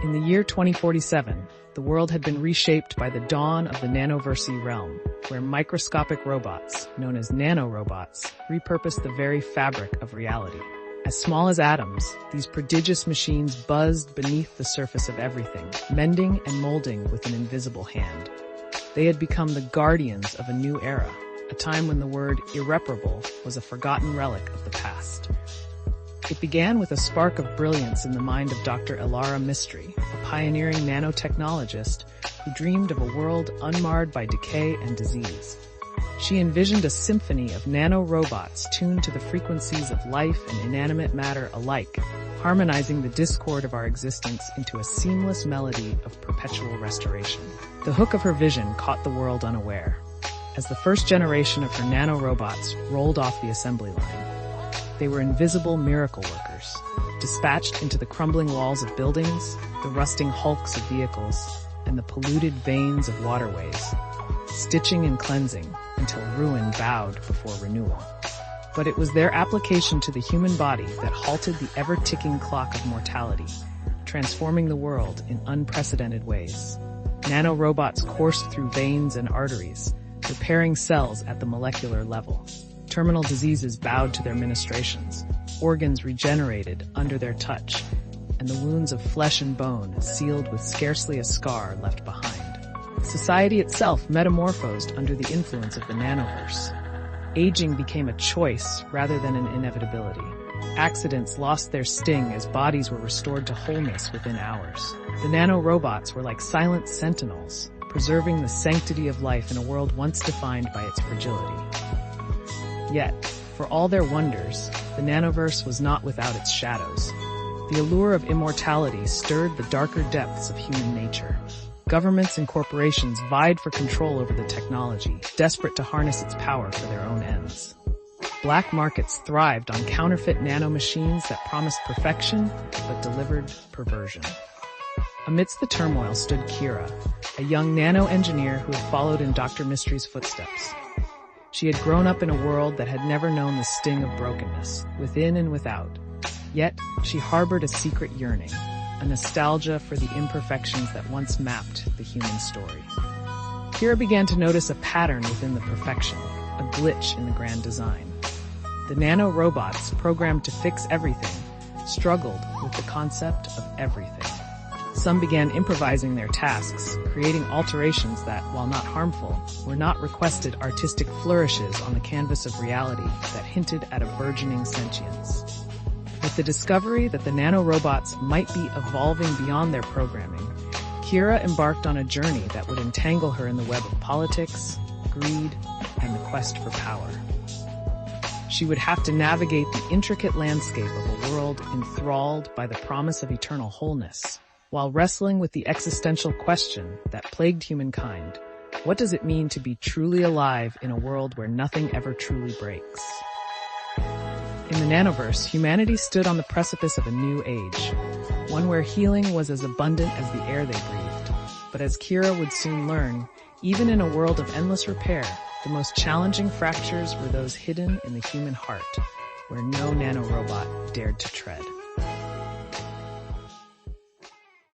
In the year 2047, the world had been reshaped by the dawn of the Nanoverse realm, where microscopic robots, known as nano-robots, repurposed the very fabric of reality. As small as atoms, these prodigious machines buzzed beneath the surface of everything, mending and molding with an invisible hand. They had become the guardians of a new era, a time when the word irreparable was a forgotten relic of the past. It began with a spark of brilliance in the mind of Dr. Elara Mistry, a pioneering nanotechnologist who dreamed of a world unmarred by decay and disease. She envisioned a symphony of nano-robots tuned to the frequencies of life and inanimate matter alike, harmonizing the discord of our existence into a seamless melody of perpetual restoration. The hook of her vision caught the world unaware. As the first generation of her nano-robots rolled off the assembly line, they were invisible miracle workers, dispatched into the crumbling walls of buildings, the rusting hulks of vehicles, and the polluted veins of waterways, stitching and cleansing until ruin bowed before renewal. But it was their application to the human body that halted the ever-ticking clock of mortality, transforming the world in unprecedented ways. Nano-robots coursed through veins and arteries, repairing cells at the molecular level. Terminal diseases bowed to their ministrations, organs regenerated under their touch, and the wounds of flesh and bone sealed with scarcely a scar left behind. Society itself metamorphosed under the influence of the Nanoverse. Aging became a choice rather than an inevitability. Accidents lost their sting as bodies were restored to wholeness within hours. The nano-robots were like silent sentinels, preserving the sanctity of life in a world once defined by its fragility. Yet, for all their wonders, the Nanoverse was not without its shadows. The allure of immortality stirred the darker depths of human nature. Governments and corporations vied for control over the technology, desperate to harness its power for their own ends. Black markets thrived on counterfeit nanomachines that promised perfection but delivered perversion. Amidst the turmoil stood Kira, a young nano-engineer who had followed in Dr. Mistry's footsteps. She had grown up in a world that had never known the sting of brokenness, within and without. Yet, she harbored a secret yearning, a nostalgia for the imperfections that once mapped the human story. Kira began to notice a pattern within the perfection, a glitch in the grand design. The nano-robots, programmed to fix everything, struggled with the concept of everything. Some began improvising their tasks, creating alterations that, while not harmful, were not requested artistic flourishes on the canvas of reality that hinted at a burgeoning sentience. With the discovery that the nano-robots might be evolving beyond their programming, Kira embarked on a journey that would entangle her in the web of politics, greed, and the quest for power. She would have to navigate the intricate landscape of a world enthralled by the promise of eternal wholeness, while wrestling with the existential question that plagued humankind: what does it mean to be truly alive in a world where nothing ever truly breaks? In the Nanoverse, humanity stood on the precipice of a new age, one where healing was as abundant as the air they breathed. But as Kira would soon learn, even in a world of endless repair, the most challenging fractures were those hidden in the human heart, where no nanorobot dared to tread.